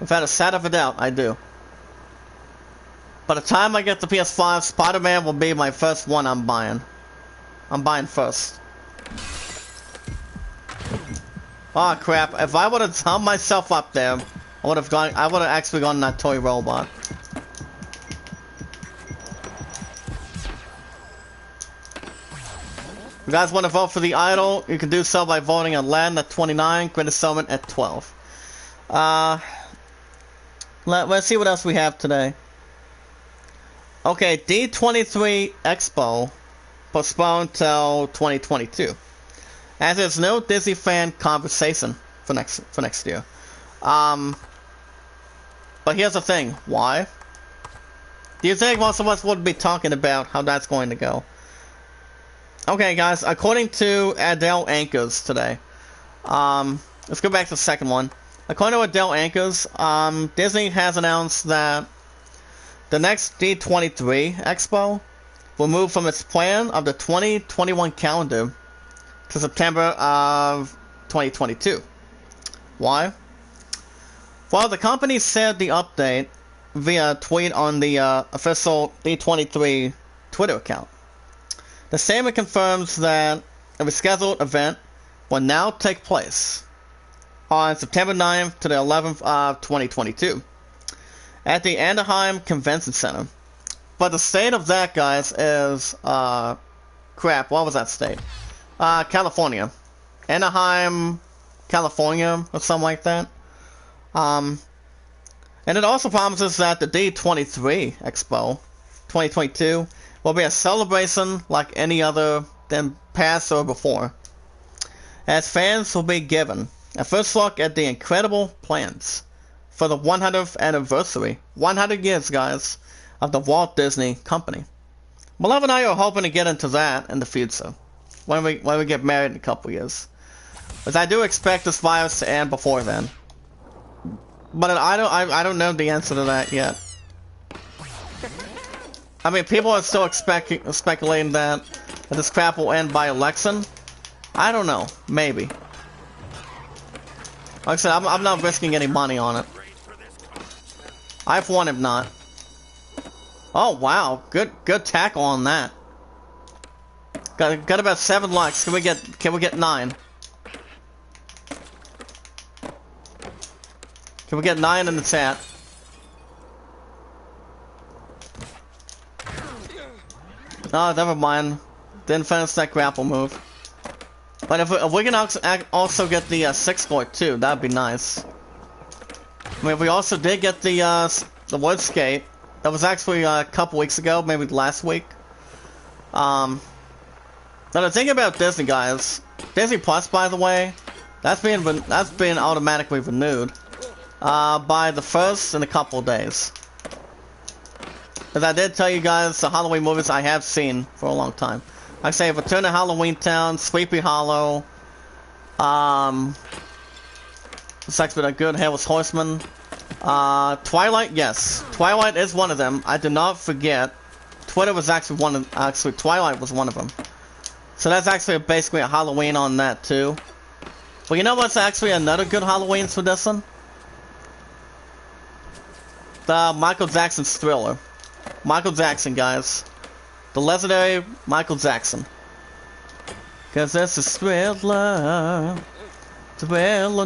Without a shadow of a doubt, I do. By the time I get the PS5, Spider-Man will be my first one I'm buying. I'm buying first. Oh crap, if I would have hung myself up there, I would have actually gone in that toy robot. If you guys want to vote for the idol, you can do so by voting on Land at 29, Greatest Summon at 12. Let's see what else we have today. Okay, D23 Expo postponed till 2022. As there's no Disney fan conversation for next year. But here's the thing, why? Do you think most of us would be talking about how that's going to go? Okay guys, according to Adele Anchors today, let's go back to the second one. According to Adele Anchors, Disney has announced that the next D23 Expo will move from its plan of the 2021 calendar to September of 2022. Why? Well, the company said the update via tweet on the official D23 Twitter account. The statement confirms that a rescheduled event will now take place on September 9th to the 11th of 2022 at the Anaheim Convention Center. But the state of that, guys, is, crap, what was that state? California. Anaheim, California, or something like that. And it also promises that the D23 Expo 2022 will be a celebration like any other than past or before, as fans will be given a first look at the incredible plans for the 100th anniversary, 100 years, guys, of the Walt Disney Company. Beloved and I are hoping to get into that in the future, when we get married in a couple years. But I do expect this virus to end before then. But I don't know the answer to that yet. I mean, people are still speculating that this crap will end by election. I don't know. Maybe. Like I said, I'm not risking any money on it. I for one am not. Oh wow, good tackle on that. Got about 7 likes. Can we get 9? Can we get 9 in the chat? Oh, never mind. Didn't finish that grapple move. But if we can also get the 6 score too, that'd be nice. I mean, we also did get the wood skate. That was actually a couple weeks ago, maybe last week. Now the thing about Disney, guys, Disney Plus, by the way, that's being automatically renewed by the first in a couple of days. As I did tell you guys, the Halloween movies I have seen for a long time. Like I say, Return to Halloween Town, Sleepy Hollow, Sex with a Good Hairless Horseman, Twilight, yes. Twilight is one of them. I did not forget. Twitter was actually Twilight was one of them. So that's actually basically a Halloween on that too. But you know what's actually another good Halloween for this one? The Michael Jackson's Thriller. Michael Jackson, guys. The legendary Michael Jackson. Cause this is Thriller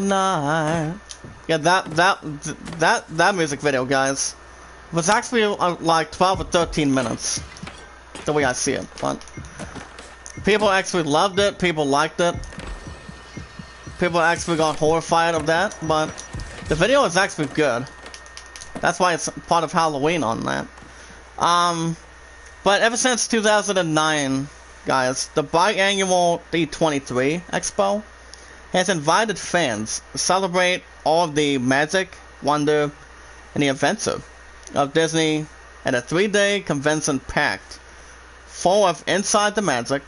night. Yeah, that music video, guys, was actually like 12 or 13 minutes. The way I see it, but people actually loved it. People liked it. People actually got horrified of that, but the video is actually good. That's why it's part of Halloween on that. But ever since 2009, guys, the biannual D23 Expo has invited fans to celebrate all of the magic, wonder, and the adventure of Disney at a 3-day convention packed full of inside the magic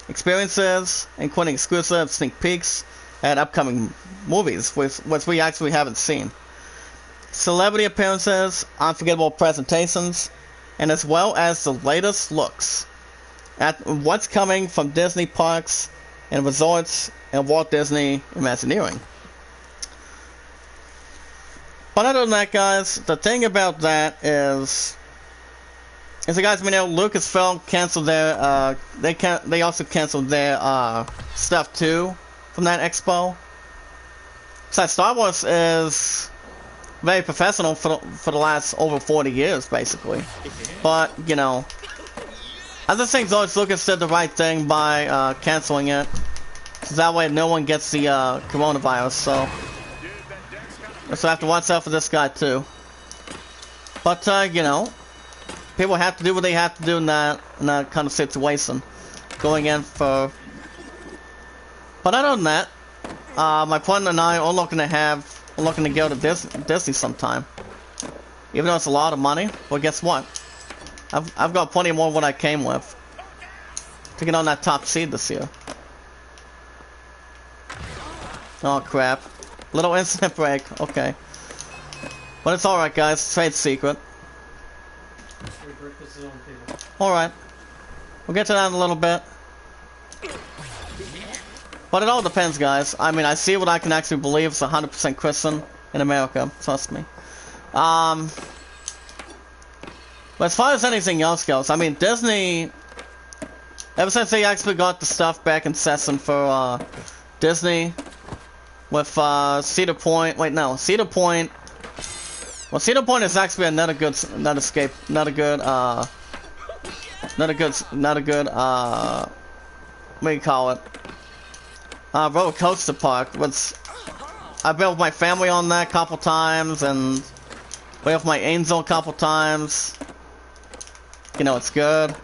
experiences, including exclusive sneak peeks at upcoming movies, which we actually haven't seen, celebrity appearances, unforgettable presentations, and as well as the latest looks at what's coming from Disney parks and resorts and Walt Disney Imagineering. But other than that, guys, the thing about that is, as you guys may know, Lucasfilm canceled their, they also canceled their, stuff too, from that expo. So Star Wars is very professional for the last over 40 years, basically. But, you know, I just think George Lucas did the right thing by, canceling it. So that way no one gets the, coronavirus, so I have to watch out for this guy too. But, you know, people have to do what they have to do in that kind of situation. Going in for... But other than that, my partner and I are looking to go to Disney sometime. Even though it's a lot of money, well guess what? I've got plenty more than what I came with to get on that top seed this year. Oh crap. Little incident break, okay. But it's alright guys, trade secret. Alright. We'll get to that in a little bit. But it all depends, guys. I mean, I see what I can actually believe is 100% Christian in America, trust me. But as far as anything else goes, I mean, Disney, ever since they actually got the stuff back in session for Disney with Cedar Point, wait, no, Cedar Point, well, Cedar Point is actually not a good, not a good, what do you call it? Roller coaster park. I've been with my family on that a couple times, and been with my angel a couple times. You know, it's good.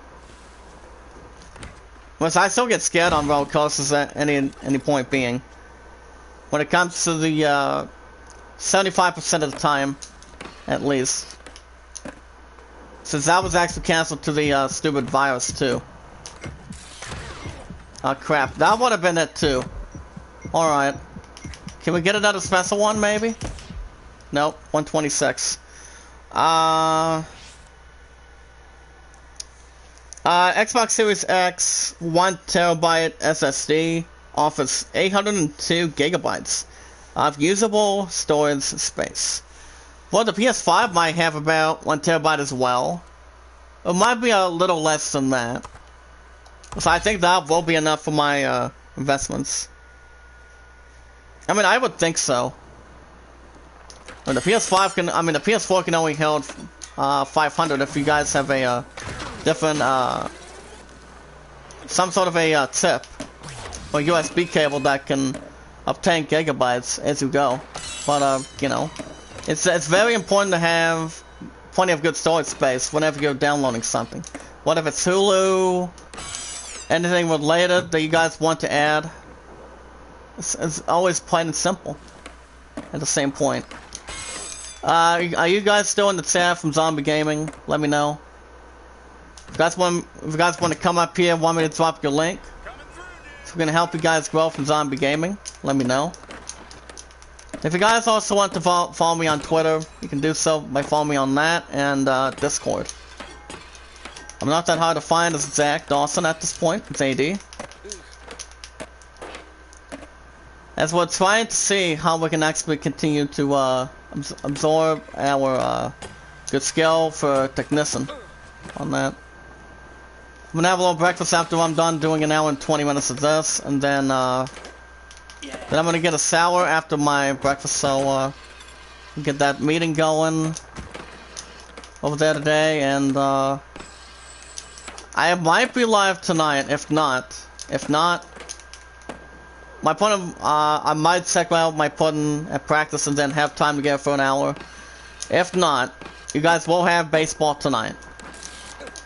But I still get scared on roller coasters at any point being. When it comes to the 75% of the time, at least. Since that was actually canceled to the stupid virus too. Oh crap, that would have been it too. Alright. Can we get another special one maybe? Nope, 126. Xbox Series X 1TB SSD offers 802 gigabytes of usable storage space. Well, the PS5 might have about 1 terabyte as well. It might be a little less than that. So I think that will be enough for my investments. I mean, I would think so. And the PS5 can, I mean, the PS4 can only hold 500 if you guys have a different, some sort of a tip or USB cable that can obtain gigabytes as you go. But, you know, it's very important to have plenty of good storage space whenever you're downloading something. What if it's Hulu, anything related that you guys want to add? It's always plain and simple at the same point. Are you guys still in the chat from Zombie Gaming? Let me know. If you guys want to come up here and want me to drop your link, if we're going to help you guys grow from Zombie Gaming, let me know. If you guys also want to follow me on Twitter, you can do so by following me on that and Discord. I'm not that hard to find as Zach Dawson at this point. It's AD. As we're trying to see how we can actually continue to absorb our good skill for technician on that. I'm gonna have a little breakfast after I'm done doing an hour and 20 minutes of this, and then I'm gonna get a sour after my breakfast, so get that meeting going over there today, and I might be live tonight. If not, my pudding, I might check out my pudding at practice and then have time to get it for an hour. If not, you guys will have baseball tonight.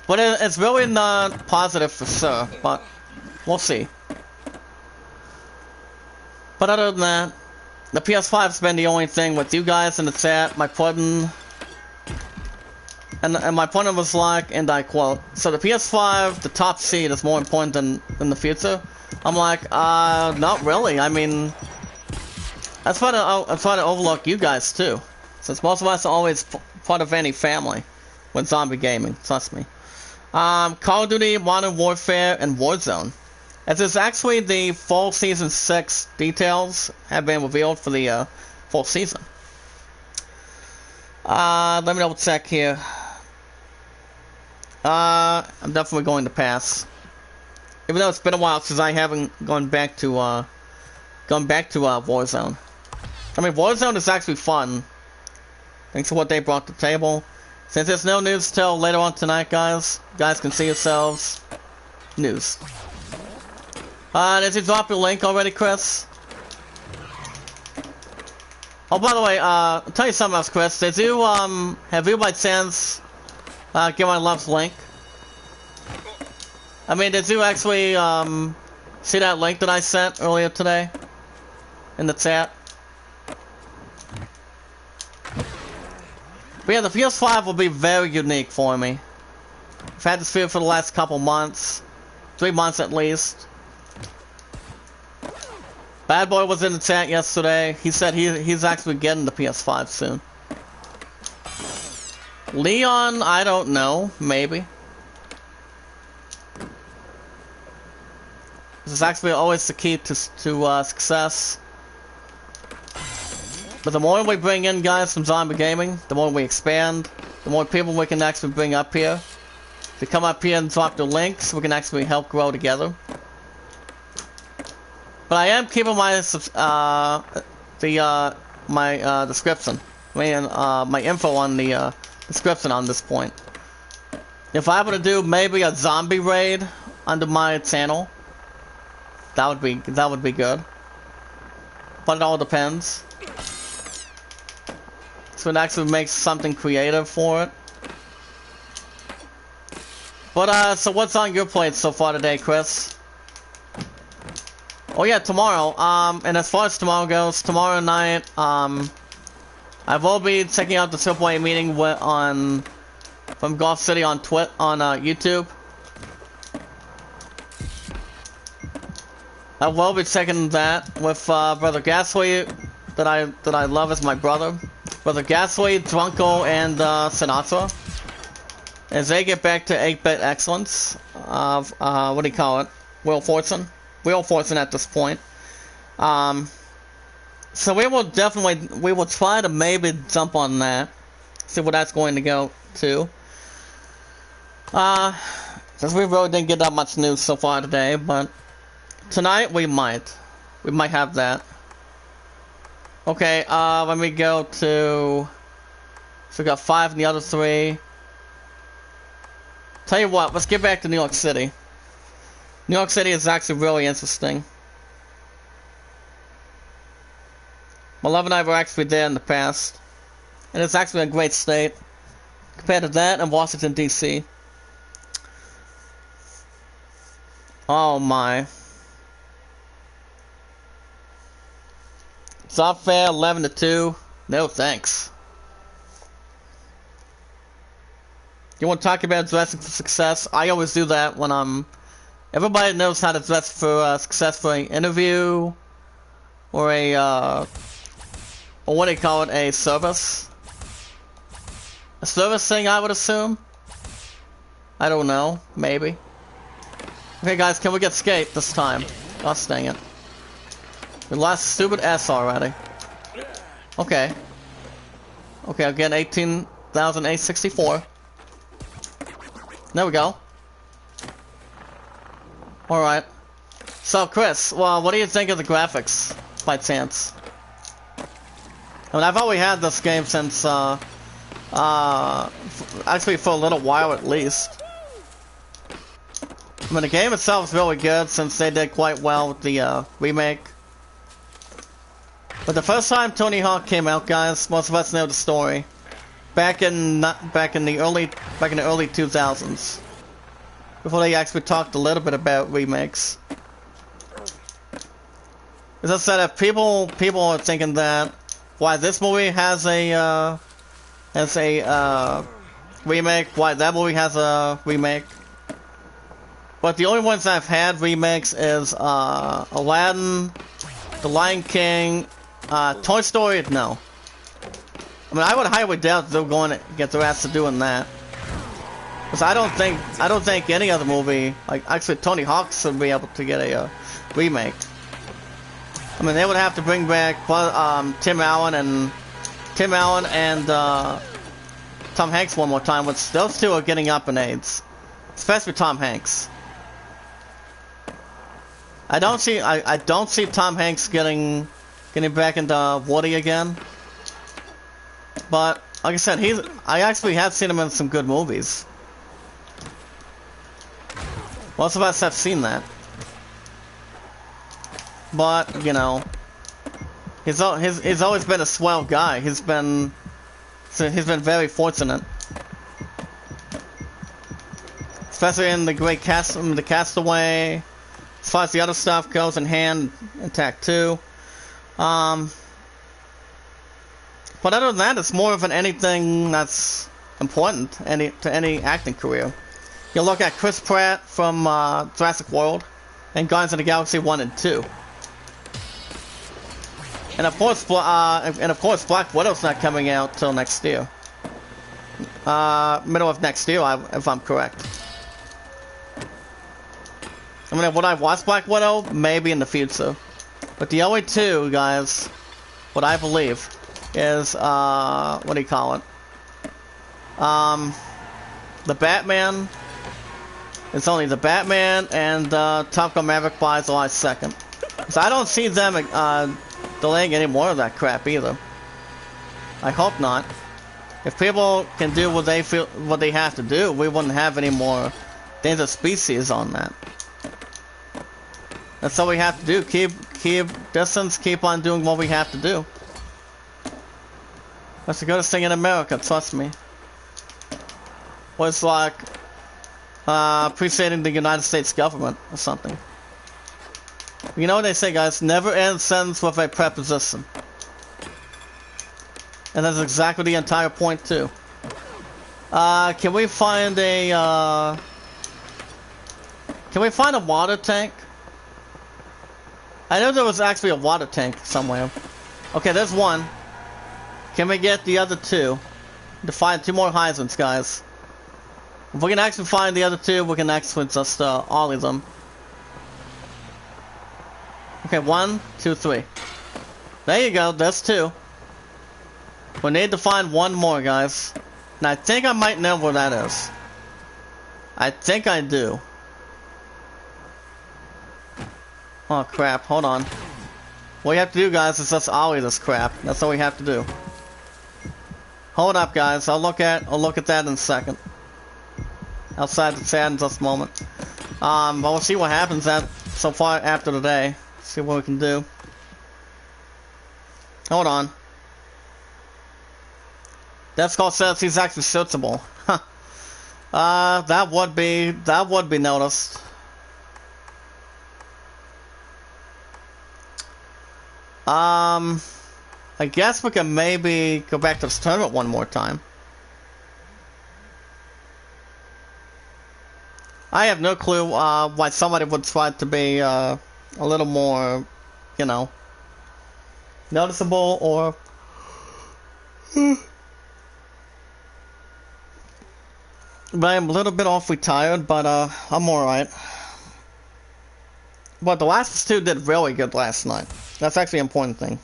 But it's really not positive for sure, but we'll see. But other than that, the PS5's been the only thing with you guys in the chat, my pudding. And my pudding was like, and I quote, so the PS5, the top seed is more important than the future. I'm like, not really. I mean, I try to overlook you guys too, since most of us are always part of any family with zombie gaming. Trust me. Call of Duty, Modern Warfare, and Warzone. As is actually the full season 6 details have been revealed for the full season. Let me double check here. I'm definitely going to pass. Even though it's been a while since I haven't gone back to Warzone. I mean, Warzone is actually fun, thanks to what they brought to the table. Since there's no news till later on tonight, guys can see yourselves. News. Did you drop your link already, Chris? Oh, by the way, I'll tell you something else, Chris. Did you, have you by chance, get my love's link? I mean, did you actually, see that link that I sent earlier today? In the chat? But yeah, the PS5 will be very unique for me. I've had this feel for the last couple months. 3 months at least. Bad Boy was in the chat yesterday. He said he's actually getting the PS5 soon. Leon, I don't know. Maybe. This is actually always the key to success. But the more we bring in guys from zombie gaming, the more we expand, the more people we can actually bring up here. If you come up here and drop the links, we can actually help grow together. But I am keeping my description. I mean, my info on the description on this point. If I were to do maybe a zombie raid under my channel, that would be good. But it all depends. So it actually makes something creative for it. But so what's on your plate so far today, Chris? Oh yeah, tomorrow. And as far as tomorrow goes, tomorrow night, I will be checking out the AAA meeting from Golf City on YouTube. I will be checking that with Brother Gasly, that I love as my brother, Brother Gasly, Drunko, and Sinatra, as they get back to 8-bit excellence of what do you call it? Wheel Fortune at this point. So we will try to maybe jump on that, see what that's going to go to. Since we really didn't get that much news so far today, but tonight we might have that. Okay, let me go to. So we got 5 in the other 3. Tell you what, let's get back to New York City. New York City is actually really interesting. My love and I were actually there in the past, and it's actually a great state compared to that and Washington D.C. Oh my! Software 11-2. No thanks. You want to talk about dressing for success? I always do that when I'm. Everybody knows how to dress for success for an interview or a or what do you call it? A service? A service thing, I would assume. I don't know. Maybe. Okay, guys, can we get skate this time? Oh, dang it. We lost stupid S already. Okay. Okay, again, 18,864. There we go. Alright. So, Chris, well, what do you think of the graphics, by chance? I mean, I've already had this game since, actually for a little while at least. I mean, the game itself is really good since they did quite well with the, remake. But the first time Tony Hawk came out, guys, most of us know the story. Back in the early 2000s. Before they actually talked a little bit about remakes. As I said, if people are thinking that why this movie has a remake, why that movie has a remake. But the only ones I've had remakes is Aladdin, The Lion King, Toy Story. No. I mean, I would highly doubt they're going to get their ass to doing that. Because I don't think any other movie, like actually Tony Hawk, should be able to get a remake. I mean, they would have to bring back Tim Allen and Tom Hanks one more time, which those two are getting up in age, especially Tom Hanks. I don't see Tom Hanks getting back into Woody again. But like I said, I actually have seen him in some good movies. Most of us have seen that. But, you know, he's always been a swell guy. He's been very fortunate. Especially in the great the Castaway. As far as the other stuff goes, in hand, intact too. But other than that, it's more of an anything that's important to any acting career. You look at Chris Pratt from Jurassic World and Guardians of the Galaxy 1 and 2. And of course, Black Widow's not coming out till next year. Middle of next year, if I'm correct. I mean, would I watch Black Widow? Maybe in the future. But the only two, guys, what I believe, is, what do you call it? The Batman. It's only the Batman and Top Gun Maverick by July 2nd. So I don't see them delaying any more of that crap either. I hope not. If people can do what they feel, what they have to do, we wouldn't have any more dangerous species on that. That's all we have to do. Keep distance. Keep on doing what we have to do. That's the greatest thing in America. Trust me. Was like appreciating the United States government or something. You know what they say, guys? Never end sentence with a preposition. And that's exactly the entire point too. Can we find a water tank? I know there was actually a water tank somewhere. Okay, there's one. Can we get the other two? To find 2 more hydrants, guys. If we can actually find the other 2, we can actually just ollie them. Okay, 1, 2, 3. There you go, there's 2. We need to find 1 more, guys. And I think I might know where that is. I think I do. Oh crap, hold on. What we have to do, guys, is just ollie this crap. That's all we have to do. Hold up, guys. I'll look at that in a second. Outside the chat in just a moment. But we'll see what happens so far after today. See what we can do. Hold on. That's called says he's actually suitable. Huh. That would be noticed. I guess we can maybe go back to this tournament one more time. I have no clue why somebody would try to be a little more, you know, noticeable or... But I'm a little bit awfully tired, but I'm alright. But the last 2 did really good last night. That's actually an important thing.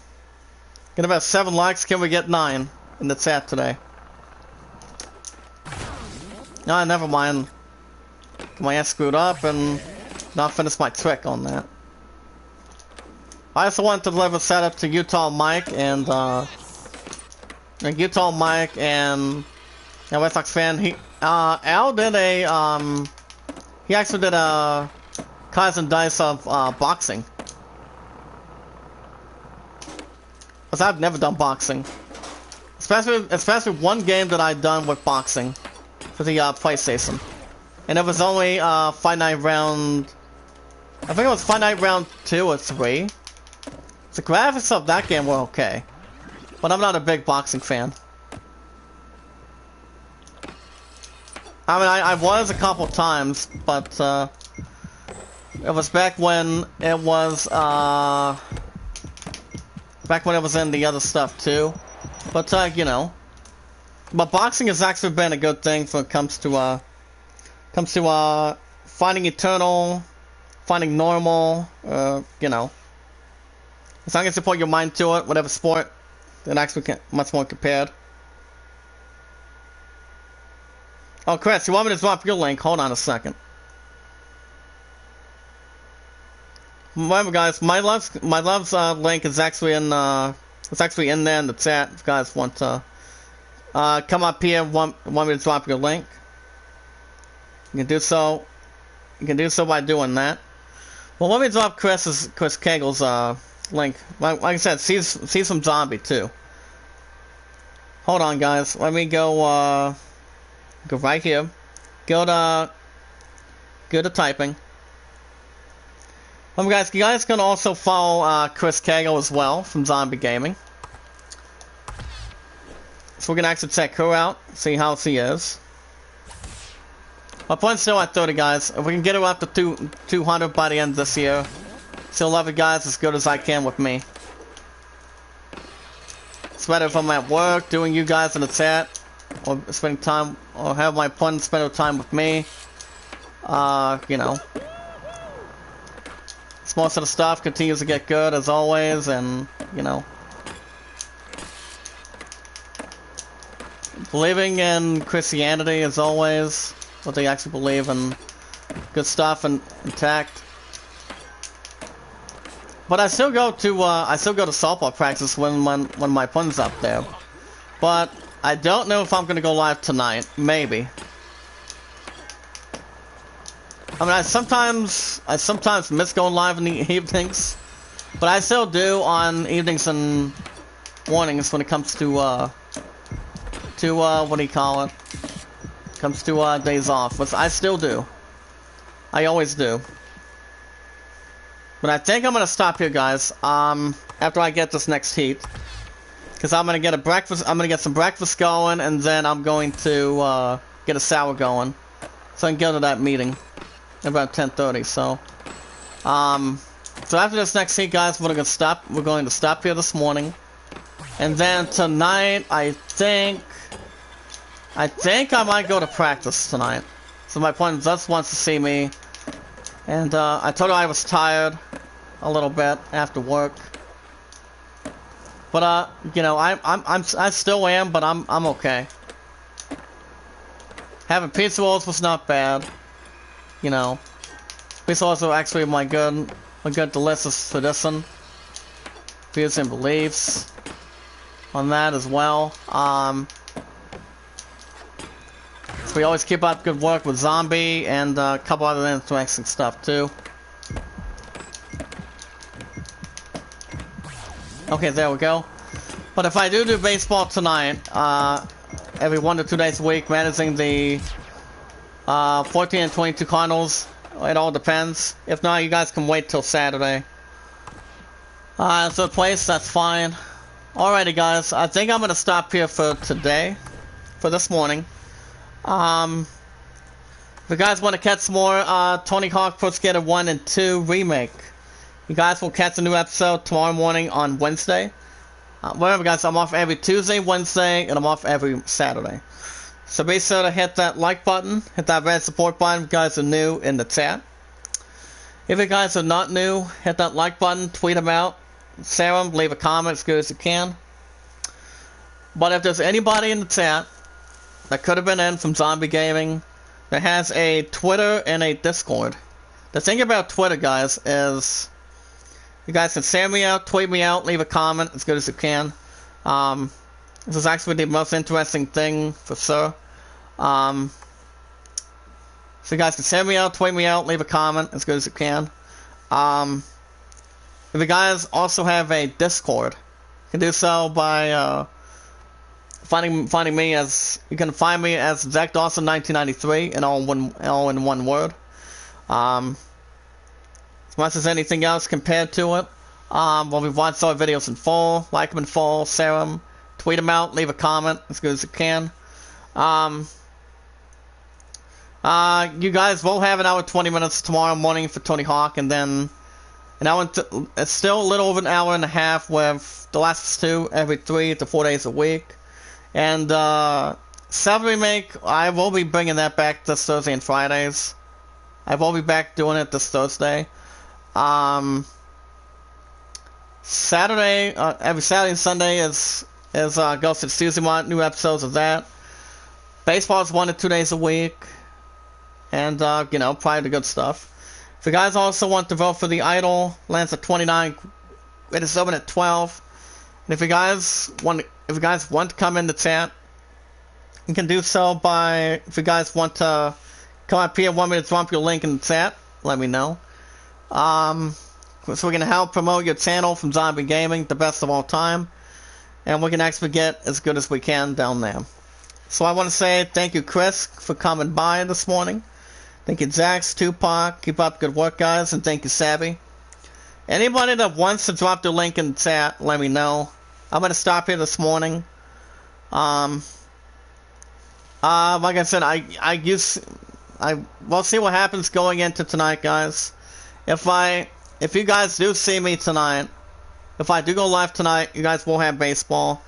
Get about 7 likes, can we get 9 in the chat today? Ah, never mind. My ass screwed up and not finished my trick on that. I also want to deliver setup to Utah Mike and Utah Mike and Red Sox fan. Al did a he actually did a cards and dice of boxing. Cause I've never done boxing, especially one game that I've done with boxing for the PlayStation. And it was only Fight Night round... I think it was Fight Night round 2 or 3. The graphics of that game were okay. But I'm not a big boxing fan. I mean, I was a couple times, but it was back when it was in the other stuff too. But you know. But boxing has actually been a good thing when it comes to finding eternal, finding normal, you know. As long as you put your mind to it, whatever sport, it actually much more compared. Oh, Chris, you want me to drop your link? Hold on a second. Remember, guys, my love's link is actually in there in the chat. If you guys want to come up here, want me to drop your link. You can do so. You can do so by doing that. Well, let me drop Chris Kegel's link. Like I said, see some zombie too. Hold on, guys. Let me go right here. Go to typing. Guys, you guys can also follow Chris Kegel as well from Zombie Gaming. So we can actually check her out, see how she is. My point's still at 30, guys. If we can get her up to 200 by the end of this year, she'll love it, guys, as good as I can with me. It's better if I'm at work, doing you guys in the chat, or spending time, or have my opponent spend time with me. You know. Most of the stuff continues to get good as always, and you know. believing in Christianity as always, what they actually believe in, good stuff and intact. But I still go to softball practice when my pun's up there. But I don't know if I'm gonna go live tonight. Maybe. I mean, I sometimes miss going live in the evenings, but I still do on evenings and mornings when it comes to what do you call it? Comes to days off, which I still do. I always do. But I think I'm gonna stop here, guys. After I get this next heat, because I'm gonna get a breakfast. I'm gonna get some breakfast going, and then I'm going to get a sour going, so I can go to that meeting about 10:30. So after this next heat, guys, we're going to stop here this morning, and then tonight, I think I might go to practice tonight. So my opponent just wants to see me, and I told her I was tired a little bit after work. But you know, I still am, but I'm okay. Having pizza rolls was not bad. You know, pizza rolls are actually my good delicious tradition. Views and beliefs on that as well. So we always keep up good work with Zombie and a couple other interesting stuff too. Okay, there we go. But if I do baseball tonight, every 1 to 2 days a week, managing the 14 and 22 Cardinals, it all depends. If not, you guys can wait till Saturday. Third place, that's fine. Alrighty, guys, I think I'm gonna stop here for today, for this morning. If you guys want to catch more Tony Hawk Pro Skater 1 and 2 Remake, you guys will catch a new episode tomorrow morning on Wednesday. Remember, guys, I'm off every Tuesday, Wednesday, and I'm off every Saturday. So be sure to hit that like button, hit that red support button if you guys are new in the chat. If you guys are not new, hit that like button, tweet them out, share them, leave a comment as good as you can. But if there's anybody in the chat that could have been in from Zombie Gaming that has a Twitter and a Discord, the thing about Twitter, guys, is you guys can share me out, tweet me out, leave a comment as good as you can. This is actually the most interesting thing for sure. So you guys can share me out, tweet me out, leave a comment as good as you can. If you guys also have a Discord, you can do so by finding me as, you can find me as Zach Dawson 1993 and all in one word. As much as anything else compared to it. Well, we've watched our videos in full, like them in full, share them, tweet them out, leave a comment as good as you can. You guys will have an hour 20 minutes tomorrow morning for Tony Hawk, and then an hour it's still a little over an hour and a half with the last two every 3 to 4 days a week. And 7 Remake, I will be bringing that back this Thursday and Fridays. I will be back doing it this Thursday. Saturday, every Saturday and Sunday is Ghost of Tsushima, new episodes of that. Baseball is 1 to 2 days a week. And, you know, probably the good stuff. If you guys also want to vote for the Idol, lands at 29, it is open at 12. And if you guys want to come in the chat, you can do so by, if you guys want to come up here, want me to drop your link in the chat, let me know. So we can help promote your channel from Zombie Gaming, the best of all time, and we can actually get as good as we can down there. So I want to say thank you, Chris, for coming by this morning. Thank you, Zax, Tupac, keep up good work, guys, and thank you, Savvy. Anybody that wants to drop their link in the chat, let me know. I'm gonna stop here this morning. Like I said, we'll see what happens going into tonight, guys. If you guys do see me tonight, if I do go live tonight, you guys will have baseball.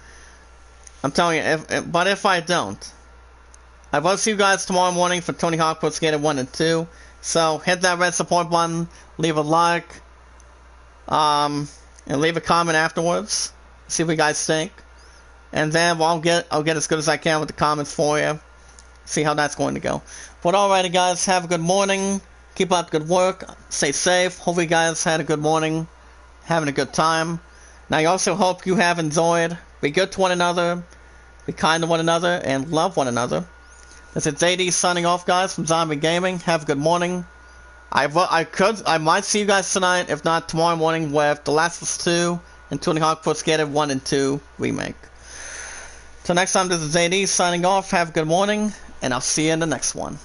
I'm telling you, but if I don't, I will see you guys tomorrow morning for Tony Hawk Pro Skater 1 and 2. So hit that red support button, leave a like, and leave a comment afterwards. See what you guys think. and then I'll get as good as I can with the comments for you. See how that's going to go. But alrighty guys, have a good morning. Keep up good work. Stay safe. Hope you guys had a good morning. Having a good time. Now I also hope you have enjoyed. Be good to one another. Be kind to one another. And love one another. This is AD signing off guys from Zombie Gaming. Have a good morning. I might see you guys tonight. If not tomorrow morning with The Last of Us 2 and Tony Hawk Pro Skater 1 and 2 Remake. Till next time, this is AD signing off. Have a good morning. And I'll see you in the next one.